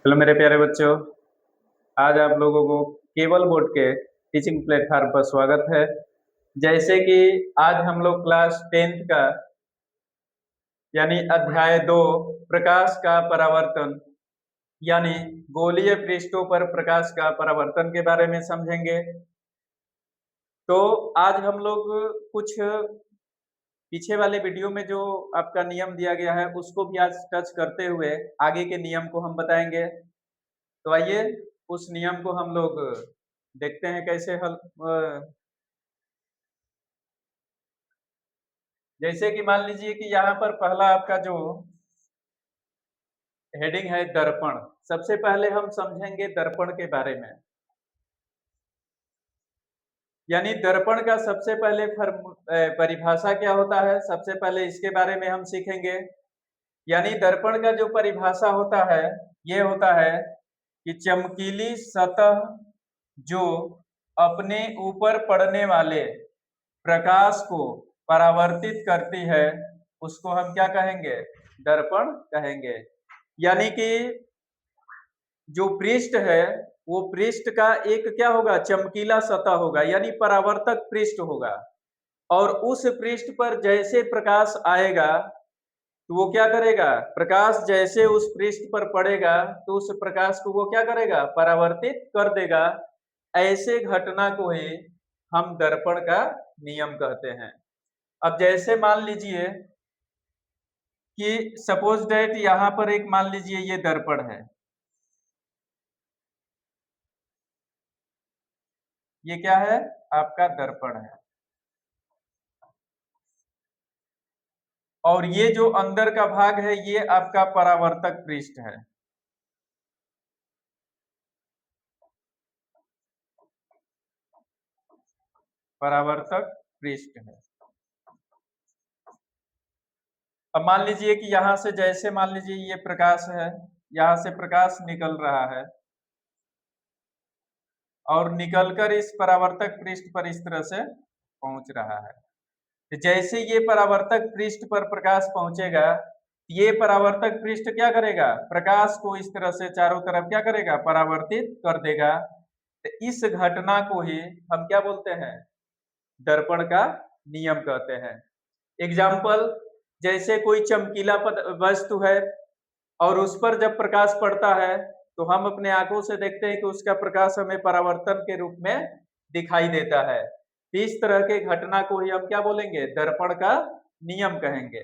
Hello मेरे प्यारे बच्चों। आज आप लोगों को केबल बोर्ड के टीचिंग प्लेटफॉर्म पर स्वागत है। जैसे कि आज हम लोग क्लास 10th का यानी अध्याय 2 प्रकाश का परावर्तन यानी गोलीय पृष्ठों पर प्रकाश का परावर्तन के बारे में समझेंगे। तो आज हम लोग कुछ पीछे वाले वीडियो में जो आपका नियम दिया गया है उसको भी आज टच करते हुए आगे के नियम को हम बताएंगे। तो आइए उस नियम को हम लोग देखते हैं कैसे हल। जैसे कि मान लीजिए कि यहाँ पर पहला आपका जो हेडिंग है दर्पण। सबसे पहले हम समझेंगे दर्पण के बारे में, यानी दर्पण का सबसे पहले परिभाषा क्या होता है, सबसे पहले इसके बारे में हम सीखेंगे। यानी दर्पण का जो परिभाषा होता है ये होता है कि चमकीली सतह जो अपने ऊपर पड़ने वाले प्रकाश को परावर्तित करती है उसको हम क्या कहेंगे, दर्पण कहेंगे। यानी कि जो पृष्ठ है वो पृष्ठ का एक क्या होगा, चमकीला सतह होगा यानी परावर्तक पृष्ठ होगा। और उस पृष्ठ पर जैसे प्रकाश आएगा तो वो क्या करेगा, प्रकाश जैसे उस पृष्ठ पर पड़ेगा तो उस प्रकाश को वो क्या करेगा, परावर्तित कर देगा। ऐसे घटना को ही हम दर्पण का नियम कहते हैं। अब जैसे मान लीजिए कि सपोज डेट यहाँ पर एक मान लीजिए ये दर्पण है, ये क्या है आपका दर्पण है। और ये जो अंदर का भाग है ये आपका परावर्तक पृष्ठ है। परावर्तक पृष्ठ है। अब मान लीजिए कि यहां से जैसे मान लीजिए ये प्रकाश है, यहां से प्रकाश निकल रहा है और निकलकर इस परावर्तक पृष्ठ पर इस तरह से पहुंच रहा है। तो जैसे ये परावर्तक पृष्ठ पर प्रकाश पहुंचेगा, ये परावर्तक पृष्ठ क्या करेगा, प्रकाश को इस तरह से चारों तरफ क्या करेगा, परावर्तित कर देगा। तो इस घटना को ही हम क्या बोलते हैं, दर्पण का नियम कहते हैं। एग्जाम्पल, जैसे कोई चमकीला वस्तु है और उस पर जब प्रकाश पड़ता है तो हम अपने आंखों से देखते हैं कि उसका प्रकाश हमें परावर्तन के रूप में दिखाई देता है। इस तरह के घटना को ही हम क्या बोलेंगे, दर्पण का नियम कहेंगे।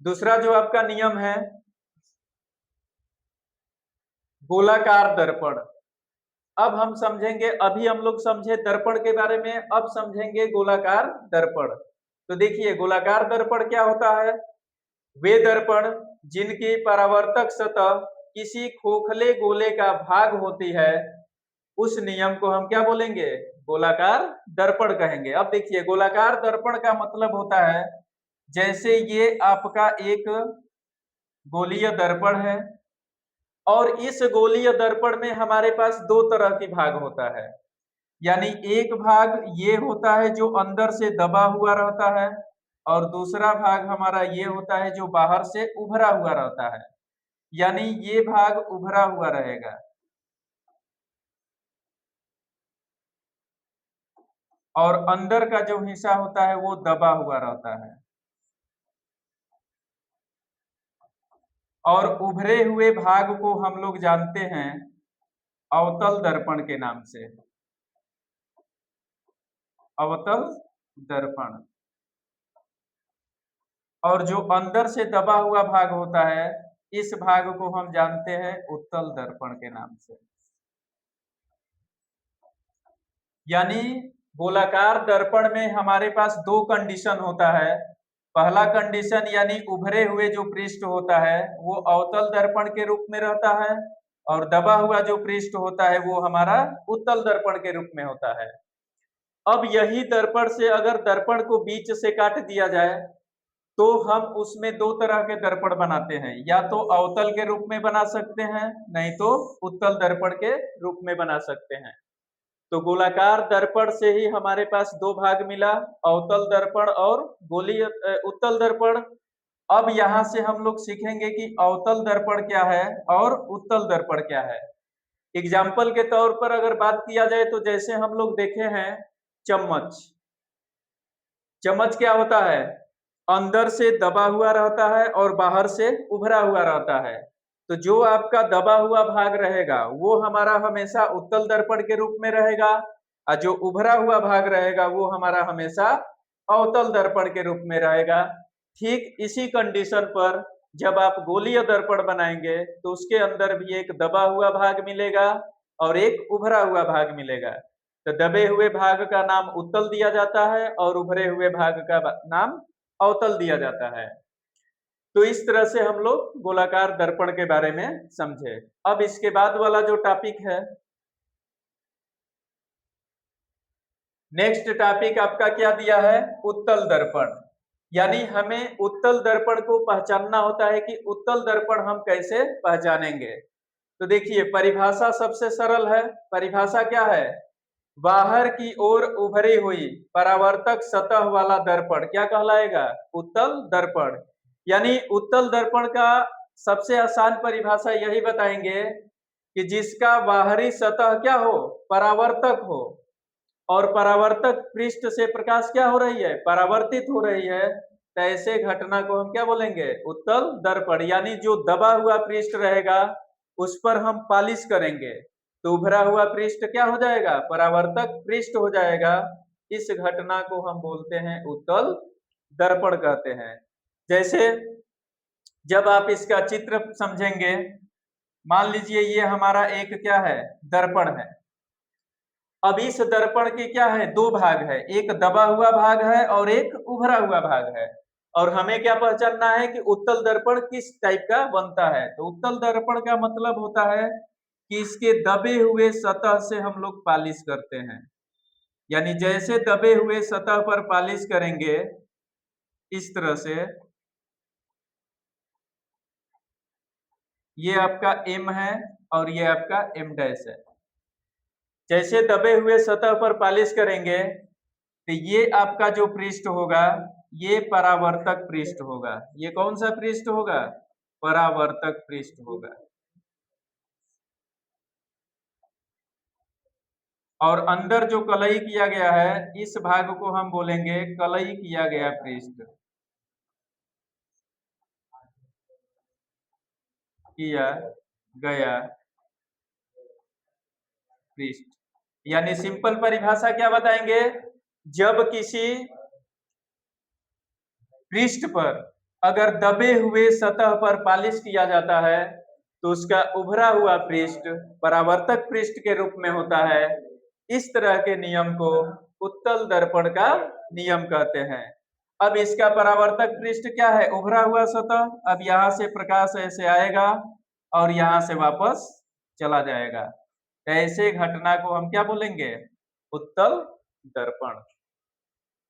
दूसरा जो आपका नियम है गोलाकार दर्पण। अब हम समझेंगे, अभी हम लोग समझे दर्पण के बारे में, अब समझेंगे गोलाकार दर्पण। तो देखिए गोलाकार दर्पण क्या होता है, वे दर्पण जिनकी परावर्तक सतह किसी खोखले गोले का भाग होती है उस नियम को हम क्या बोलेंगे, गोलाकार दर्पण कहेंगे। अब देखिए गोलाकार दर्पण का मतलब होता है जैसे ये आपका एक गोलीय दर्पण है और इस गोलीय दर्पण में हमारे पास दो तरह की भाग होता है। यानी एक भाग ये होता है जो अंदर से दबा हुआ रहता है और दूसरा भाग हमारा ये होता है जो बाहर से उभरा हुआ रहता है। यानी ये भाग उभरा हुआ रहेगा और अंदर का जो हिस्सा होता है वो दबा हुआ रहता है। और उभरे हुए भाग को हम लोग जानते हैं अवतल दर्पण के नाम से, अवतल दर्पण। और जो अंदर से दबा हुआ भाग होता है इस भाग को हम जानते हैं उत्तल दर्पण के नाम से। यानी गोलाकार दर्पण में हमारे पास दो कंडीशन होता है। पहला कंडीशन यानी उभरे हुए जो पृष्ठ होता है वो अवतल दर्पण के रूप में रहता है और दबा हुआ जो पृष्ठ होता है वो हमारा उत्तल दर्पण के रूप में होता है। अब यही दर्पण से अगर दर्पण को बीच से काट दिया जाए तो हम उसमें दो तरह के दर्पण बनाते हैं, या तो अवतल के रूप में बना सकते हैं नहीं तो उत्तल दर्पण के रूप में बना सकते हैं। तो गोलाकार दर्पण से ही हमारे पास दो भाग मिला, अवतल दर्पण और गोलीय उत्तल दर्पण। अब यहां से हम लोग सीखेंगे कि अवतल दर्पण क्या है और उत्तल दर्पण क्या है। एग्जाम्पल के तौर पर अगर बात किया जाए तो जैसे हम लोग देखे हैं चम्मच। चम्मच क्या होता है? अंदर से दबा हुआ रहता है और बाहर से उभरा हुआ रहता है। तो जो आपका दबा हुआ भाग रहेगा वो हमारा हमेशा उत्तल दर्पण के रूप में रहेगा, और जो उभरा हुआ भाग रहेगा वो हमारा हमेशा अवतल दर्पण के रूप में रहेगा। ठीक इसी कंडीशन पर जब आप गोलीय दर्पण बनाएंगे तो उसके अंदर भी एक दबा हुआ भाग मिलेगा और एक उभरा हुआ भाग मिलेगा। तो दबे हुए भाग का नाम उत्तल दिया जाता है और उभरे हुए भाग का नाम अवतल दिया जाता है। तो इस तरह से हम लोग गोलाकार दर्पण के बारे में समझे। अब इसके बाद वाला जो टॉपिक है, नेक्स्ट टॉपिक आपका क्या दिया है? उत्तल दर्पण। यानी हमें उत्तल दर्पण को पहचानना होता है कि उत्तल दर्पण हम कैसे पहचानेंगे। तो देखिए परिभाषा सबसे सरल है। परिभाषा क्या है? बाहर की ओर उभरी हुई परावर्तक सतह वाला दर्पण क्या कहलाएगा? उत्तल दर्पण। यानी उत्तल दर्पण का सबसे आसान परिभाषा यही बताएंगे कि जिसका बाहरी सतह क्या हो? परावर्तक हो, और परावर्तक पृष्ठ से प्रकाश क्या हो रही है? परावर्तित हो रही है। तो ऐसे घटना को हम क्या बोलेंगे? उत्तल दर्पण। यानी जो दबा हुआ पृष्ठ रहेगा उस पर हम पालिश करेंगे तो उभरा हुआ पृष्ठ क्या हो जाएगा? परावर्तक पृष्ठ हो जाएगा। इस घटना को हम बोलते हैं उत्तल दर्पण कहते हैं। जैसे जब आप इसका चित्र समझेंगे, मान लीजिए ये हमारा एक क्या है? दर्पण है। अब इस दर्पण के क्या है? दो भाग है, एक दबा हुआ भाग है और एक उभरा हुआ भाग है। और हमें क्या पहचानना है कि उत्तल दर्पण किस टाइप का बनता है। तो उत्तल दर्पण का मतलब होता है कि इसके दबे हुए सतह से हम लोग पालिश करते हैं। यानी जैसे दबे हुए सतह पर पालिश करेंगे इस तरह से, ये आपका M है और ये आपका M डैश है। जैसे दबे हुए सतह पर पालिश करेंगे तो ये आपका जो पृष्ठ होगा ये परावर्तक पृष्ठ होगा। ये कौन सा पृष्ठ होगा? परावर्तक पृष्ठ होगा। और अंदर जो कलई किया गया है इस भाग को हम बोलेंगे कलई किया गया पृष्ठ। किया गया पृष्ठ। यानी सिंपल परिभाषा क्या बताएंगे? जब किसी पृष्ठ पर अगर दबे हुए सतह पर पालिश किया जाता है तो उसका उभरा हुआ पृष्ठ परावर्तक पृष्ठ के रूप में होता है। इस तरह के नियम को उत्तल दर्पण का नियम कहते हैं। अब इसका परावर्तक पृष्ठ क्या है? उभरा हुआ सतह। अब यहां से प्रकाश ऐसे आएगा और यहां से वापस चला जाएगा। ऐसे घटना को हम क्या बोलेंगे? उत्तल दर्पण।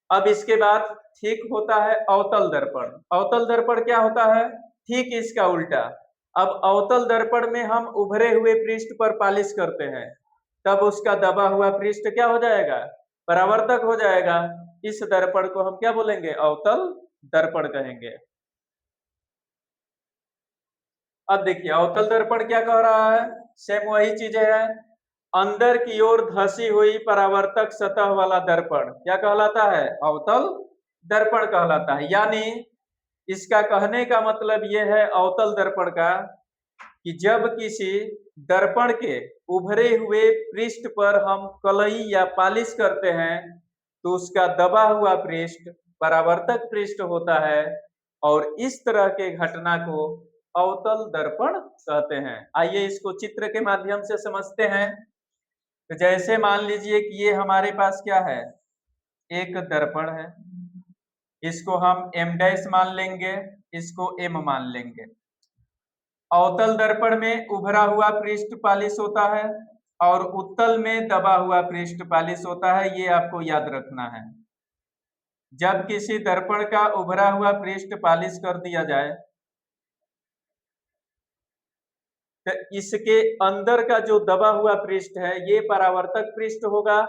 अब इसके बाद ठीक होता है अवतल दर्पण। अवतल दर्पण क्या होता है? ठीक इसका उल्टा। अब अवतल दर्पण में हम उभरे हुए पृष्ठ पर पालिश करते हैं, तब उसका दबा हुआ पृष्ठ क्या हो जाएगा? परावर्तक हो जाएगा। इस दर्पण को हम क्या बोलेंगे? अवतल दर्पण कहेंगे। अब देखिए अवतल दर्पण क्या कह रहा है? सेम वही चीजें हैं। अंदर की ओर धसी हुई परावर्तक सतह वाला दर्पण क्या कहलाता है? अवतल दर्पण कहलाता है। यानी इसका कहने का मतलब यह है अवतल दर्पण का कि जब किसी दर्पण के उभरे हुए पृष्ठ पर हम कलई या पालिश करते हैं तो उसका दबा हुआ पृष्ठ परावर्तक पृष्ठ होता है, और इस तरह के घटना को अवतल दर्पण कहते हैं। आइए इसको चित्र के माध्यम से समझते हैं। तो जैसे मान लीजिए कि ये हमारे पास क्या है? एक दर्पण है। इसको हम M डैश मान लेंगे, इसको M मान लेंगे। अवतल दर्पण में उभरा हुआ पृष्ठ पालिश होता है और उत्तल में दबा हुआ पृष्ठ पालिश होता है। ये आपको याद रखना है। जब किसी दर्पण का उभरा हुआ पृष्ठ पालिश कर दिया जाए तो इसके अंदर का जो दबा हुआ पृष्ठ है ये परावर्तक पृष्ठ होगा।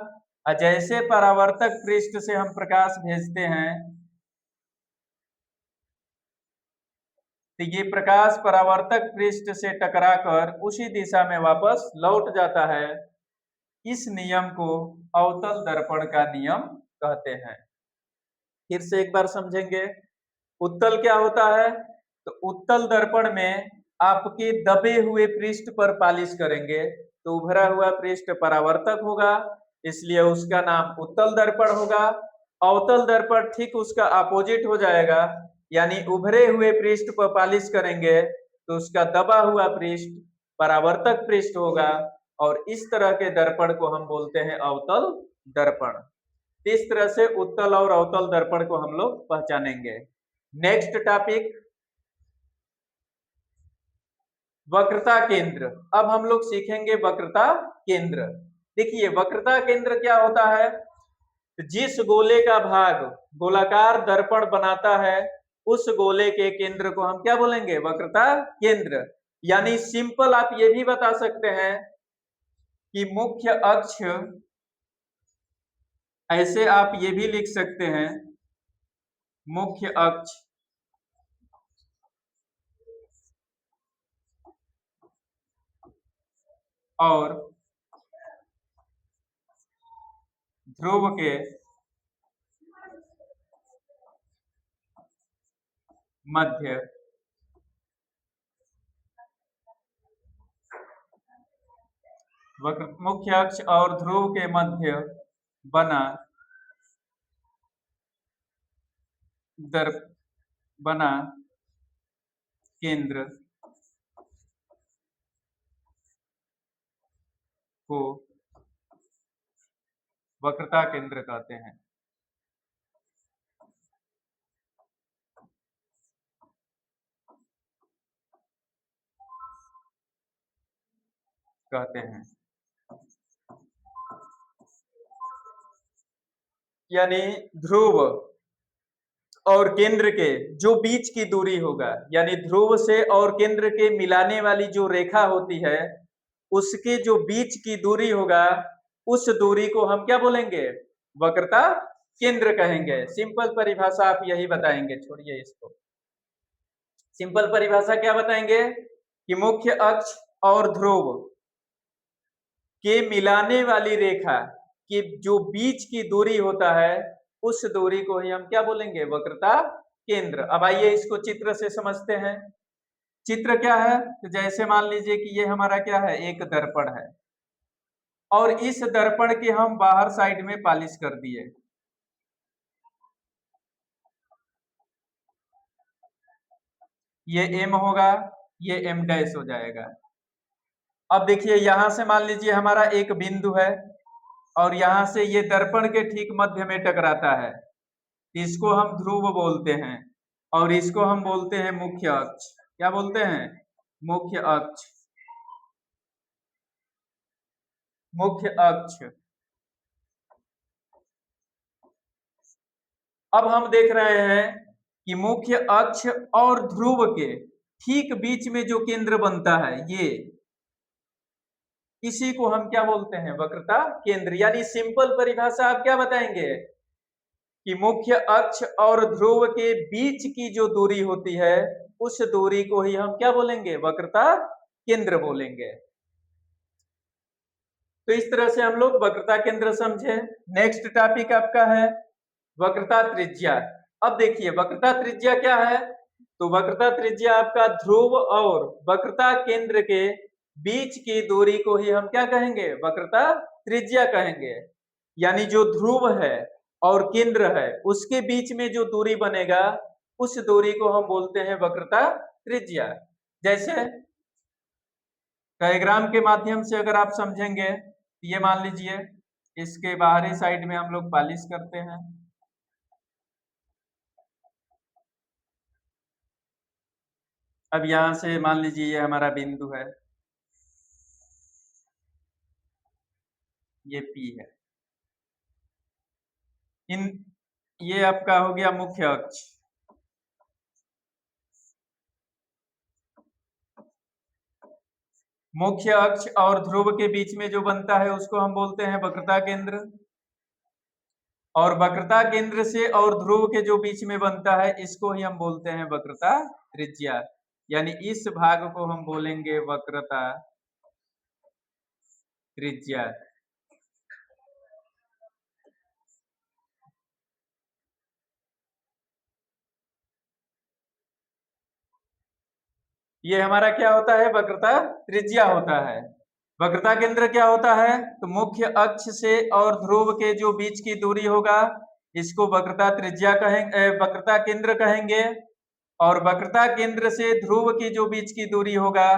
और जैसे परावर्तक पृष्ठ से हम प्रकाश भेजते हैं तो ये प्रकाश परावर्तक पृष्ठ से टकराकर उसी दिशा में वापस लौट जाता है। इस नियम को अवतल दर्पण का नियम कहते हैं। फिर से एक बार समझेंगे, उत्तल क्या होता है? तो उत्तल दर्पण में आपके दबे हुए पृष्ठ पर पालिश करेंगे तो उभरा हुआ पृष्ठ परावर्तक होगा, इसलिए उसका नाम उत्तल दर्पण होगा। अवतल दर्पण ठीक उसका अपोजिट हो जाएगा, यानी उभरे हुए पृष्ठ पर पालिश करेंगे तो उसका दबा हुआ पृष्ठ परावर्तक पृष्ठ होगा, और इस तरह के दर्पण को हम बोलते हैं अवतल दर्पण। इस तरह से उत्तल और अवतल दर्पण को हम लोग पहचानेंगे। नेक्स्ट टॉपिक, वक्रता केंद्र। अब हम लोग सीखेंगे वक्रता केंद्र। देखिए वक्रता केंद्र क्या होता है? जिस गोले का भाग गोलाकार दर्पण बनाता है उस गोले के केंद्र को हम क्या बोलेंगे? वक्रता केंद्र। यानी सिंपल आप ये भी बता सकते हैं कि मुख्य अक्ष, ऐसे आप ये भी लिख सकते हैं मुख्य अक्ष और ध्रुव के मध्य मुख्य अक्ष और ध्रुव के मध्य बना केंद्र को वक्रता केंद्र कहते हैं। यानी ध्रुव और केंद्र के जो बीच की दूरी होगा, यानी ध्रुव से और केंद्र के मिलाने वाली जो रेखा होती है उसके जो बीच की दूरी होगा उस दूरी को हम क्या बोलेंगे? वक्रता केंद्र कहेंगे। सिंपल परिभाषा आप यही बताएंगे, छोड़िए इसको। सिंपल परिभाषा क्या बताएंगे कि मुख्य अक्ष और ध्रुव के मिलाने वाली रेखा की जो बीच की दूरी होता है उस दूरी को ही हम क्या बोलेंगे? वक्रता केंद्र। अब आइए इसको चित्र से समझते हैं। चित्र क्या है? तो जैसे मान लीजिए कि ये हमारा क्या है? एक दर्पण है, और इस दर्पण के हम बाहर साइड में पालिश कर दिए। ये एम होगा, ये एम डैश हो जाएगा। अब देखिए यहां से मान लीजिए हमारा एक बिंदु है और यहां से ये दर्पण के ठीक मध्य में टकराता है, इसको हम ध्रुव बोलते हैं और इसको हम बोलते हैं मुख्य अक्ष। क्या बोलते हैं? मुख्य अक्ष। मुख्य अक्ष। अब हम देख रहे हैं कि मुख्य अक्ष और ध्रुव के ठीक बीच में जो केंद्र बनता है ये, इसी को हम क्या बोलते हैं? वक्रता केंद्र। यानी सिंपल परिभाषा आप क्या बताएंगे कि मुख्य अक्ष और ध्रुव के बीच की जो दूरी होती है उस दूरी को ही हम क्या बोलेंगे? वक्रता केंद्र बोलेंगे। तो इस तरह से हम लोग वक्रता केंद्र समझे। नेक्स्ट टॉपिक आपका है वक्रता त्रिज्या। अब देखिए वक्रता त्रिज्या क्या है? तो वक्रता त्रिज्या आपका ध्रुव और वक्रता केंद्र के बीच की दूरी को ही हम क्या कहेंगे? वक्रता त्रिज्या कहेंगे। यानी जो ध्रुव है और केंद्र है उसके बीच में जो दूरी बनेगा उस दूरी को हम बोलते हैं वक्रता त्रिज्या। जैसे डायग्राम के माध्यम से अगर आप समझेंगे, ये मान लीजिए इसके बाहरी साइड में हम लोग पालिश करते हैं। अब यहां से मान लीजिए ये हमारा बिंदु है, ये P है। ये आपका हो गया मुख्य अक्ष। मुख्य अक्ष और ध्रुव के बीच में जो बनता है उसको हम बोलते हैं वक्रता केंद्र, और वक्रता केंद्र से और ध्रुव के जो बीच में बनता है इसको ही हम बोलते हैं वक्रता त्रिज्या। यानी इस भाग को हम बोलेंगे वक्रता त्रिज्या। ये हमारा क्या होता है? वक्रता त्रिज्या होता है। वक्रता केंद्र क्या होता है? तो मुख्य अक्ष से और ध्रुव के जो बीच की दूरी होगा इसको वक्रता त्रिज्या कहेंगे, वक्रता केंद्र कहेंगे। और वक्रता केंद्र से ध्रुव की जो बीच की दूरी होगा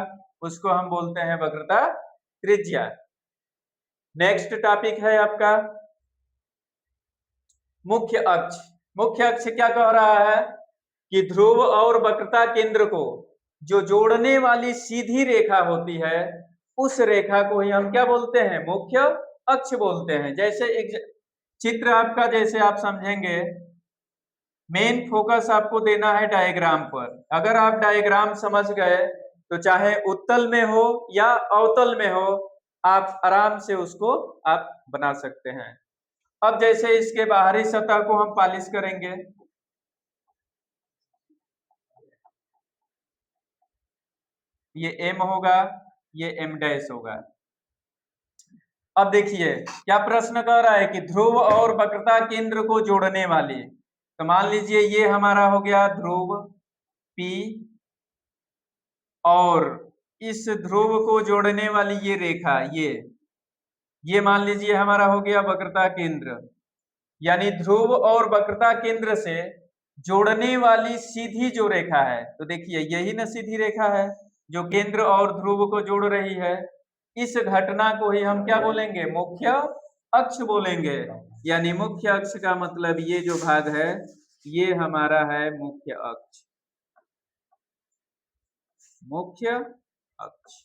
उसको हम बोलते हैं वक्रता त्रिज्या। नेक्स्ट टॉपिक है आपका मुख्य अक्ष। मुख्य अक्ष क्या कह रहा है कि ध्रुव और वक्रता केंद्र को जो जोड़ने वाली सीधी रेखा होती है उस रेखा को ही हम क्या बोलते हैं? मुख्य अक्ष बोलते हैं। जैसे एक चित्र आपका, जैसे आप समझेंगे, मेन फोकस आपको देना है डायग्राम पर। अगर आप डायग्राम समझ गए तो चाहे उत्तल में हो या अवतल में हो आप आराम से उसको आप बना सकते हैं। अब जैसे इसके बाहरी सतह को हम पॉलिश करेंगे, ये M होगा, ये M डैश होगा। अब देखिए क्या प्रश्न कर रहा है कि ध्रुव और वक्रता केंद्र को जोड़ने वाली, तो मान लीजिए ये हमारा हो गया ध्रुव P और इस ध्रुव को जोड़ने वाली ये रेखा, ये मान लीजिए हमारा हो गया वक्रता केंद्र। यानी ध्रुव और वक्रता केंद्र से जोड़ने वाली सीधी जो रेखा है, तो देखिए यही ना सीधी रेखा है जो केंद्र और ध्रुव को जोड़ रही है। इस घटना को ही हम क्या बोलेंगे? मुख्य अक्ष बोलेंगे। यानी मुख्य अक्ष का मतलब ये जो भाग है ये हमारा है मुख्य अक्ष। मुख्य अक्ष।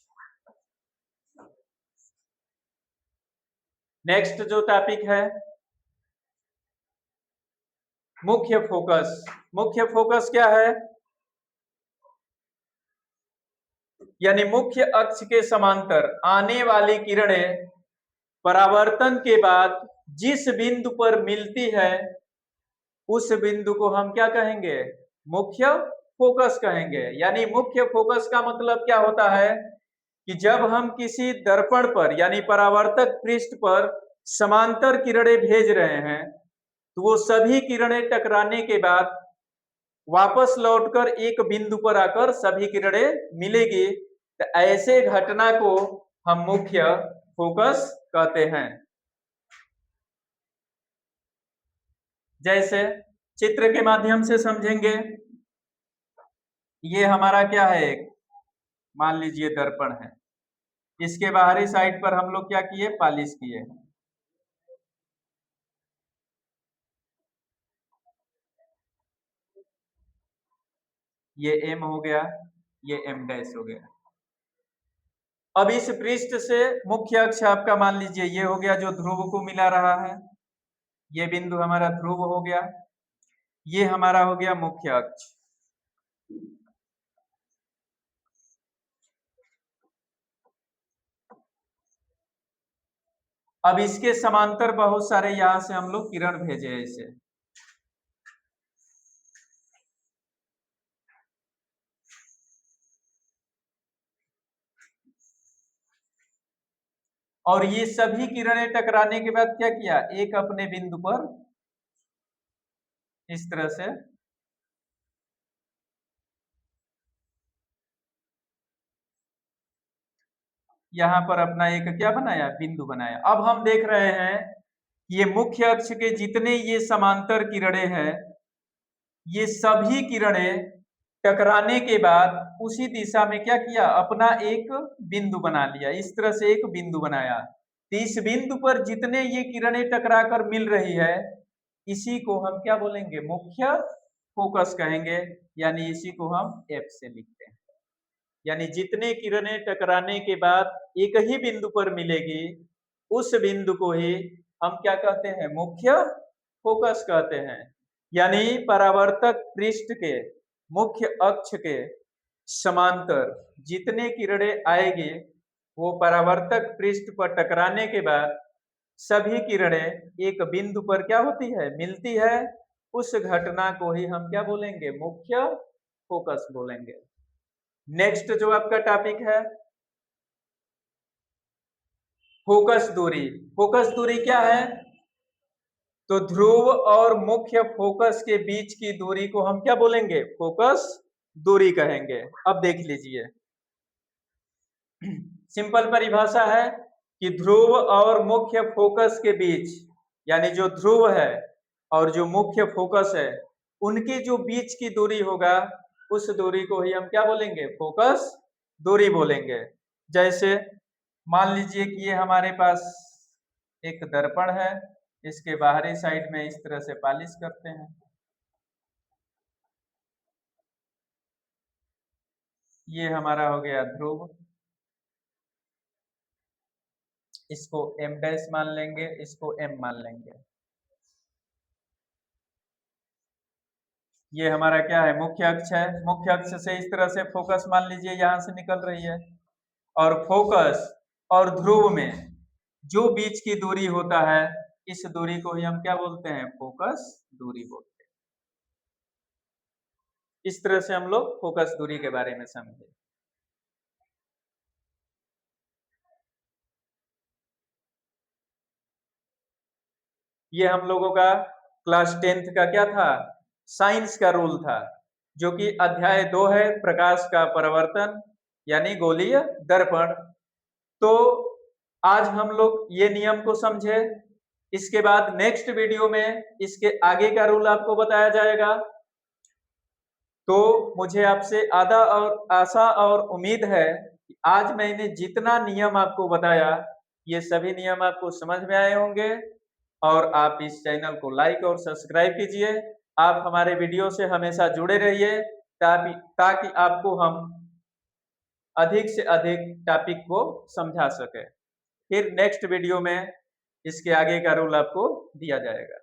नेक्स्ट जो टॉपिक है मुख्य फोकस। मुख्य फोकस क्या है? यानी मुख्य अक्ष के समांतर आने वाली किरणें परावर्तन के बाद जिस बिंदु पर मिलती है उस बिंदु को हम क्या कहेंगे? मुख्य फोकस कहेंगे। यानी मुख्य फोकस का मतलब क्या होता है कि जब हम किसी दर्पण पर यानी परावर्तक पृष्ठ पर समांतर किरणें भेज रहे हैं तो वो सभी किरणें टकराने के बाद वापस लौटकर एक बिंदु पर आकर सभी किरणें मिलेगी, तो ऐसे घटना को हम मुख्य फोकस कहते हैं। जैसे चित्र के माध्यम से समझेंगे, ये हमारा क्या है? एक मान लीजिए दर्पण है, इसके बाहरी साइड पर हम लोग क्या किए? पॉलिश किए। ये M हो गया, ये M डैश हो गया। अब इस पृष्ठ से मुख्य अक्ष आपका मान लीजिए ये हो गया जो ध्रुव को मिला रहा है, ये बिंदु हमारा ध्रुव हो गया, ये हमारा हो गया मुख्य अक्ष। अब इसके समांतर बहुत सारे यहां से हम लोग किरण भेजे ऐसे, और ये सभी किरणें टकराने के बाद क्या किया? एक अपने बिंदु पर इस तरह से यहां पर अपना एक क्या बनाया? बिंदु बनाया। अब हम देख रहे हैं ये मुख्य अक्ष के जितने ये समांतर किरणें हैं ये सभी किरणें टकराने के बाद उसी दिशा में क्या किया? अपना एक बिंदु बना लिया। इस तरह से एक बिंदु बनाया, तो इस बिंदु पर जितने ये किरणें टकराकर मिल रही है इसी को हम क्या बोलेंगे? मुख्य फोकस कहेंगे। यानी इसी को हम F से लिखते हैं। यानी जितने किरणें टकराने के बाद एक ही बिंदु पर मिलेगी उस बिंदु को ही हम क्या कहते हैं? मुख्य फोकस कहते हैं। यानी परावर्तक पृष्ठ के मुख्य अक्ष के समांतर जितने किरणें आएगी वो परावर्तक पृष्ठ पर टकराने के बाद सभी किरणें एक बिंदु पर क्या होती है? मिलती है। उस घटना को ही हम क्या बोलेंगे? मुख्य फोकस बोलेंगे। नेक्स्ट जो आपका टॉपिक है फोकस दूरी। फोकस दूरी क्या है? तो ध्रुव और मुख्य फोकस के बीच की दूरी को हम क्या बोलेंगे? फोकस दूरी कहेंगे। अब देख लीजिए, सिंपल परिभाषा है कि ध्रुव और मुख्य फोकस के बीच, यानी जो ध्रुव है और जो मुख्य फोकस है, उनकी जो बीच की दूरी होगा उस दूरी को ही हम क्या बोलेंगे? फोकस दूरी बोलेंगे। जैसे मान लीजिए कि ये हमारे पास एक दर्पण है, इसके बाहरी साइड में इस तरह से पॉलिश करते हैं। ये हमारा हो गया ध्रुव, इसको m डैश मान लेंगे, इसको m मान लेंगे। ये हमारा क्या है? मुख्य अक्ष है। मुख्य अक्ष से इस तरह से फोकस मान लीजिए यहां से निकल रही है, और फोकस और ध्रुव में जो बीच की दूरी होता है, इस दूरी को ही हम क्या बोलते हैं? फोकस दूरी बोलते हैं। इस तरह से हम लोग फोकस दूरी के बारे में समझे। ये हम लोगों का क्लास 10th का क्या था? साइंस का रूल था, जो कि अध्याय 2 है, प्रकाश का परावर्तन यानी गोलीय दर्पण। तो आज हम लोग ये नियम को समझे। इसके बाद नेक्स्ट वीडियो में इसके आगे का रूल आपको बताया जाएगा। तो मुझे आपसे आशा और उम्मीद है कि आज मैंने जितना नियम आपको बताया, ये सभी नियम आपको समझ में आए होंगे, और आप इस चैनल को लाइक और सब्सक्राइब कीजिए। आप हमारे वीडियो से हमेशा जुड़े रहिए, ताकि आपको हम अधिक से अधिक टॉपिक को समझा सके। फिर नेक्स्ट वीडियो में इसके आगे का रूल आपको दिया जाएगा।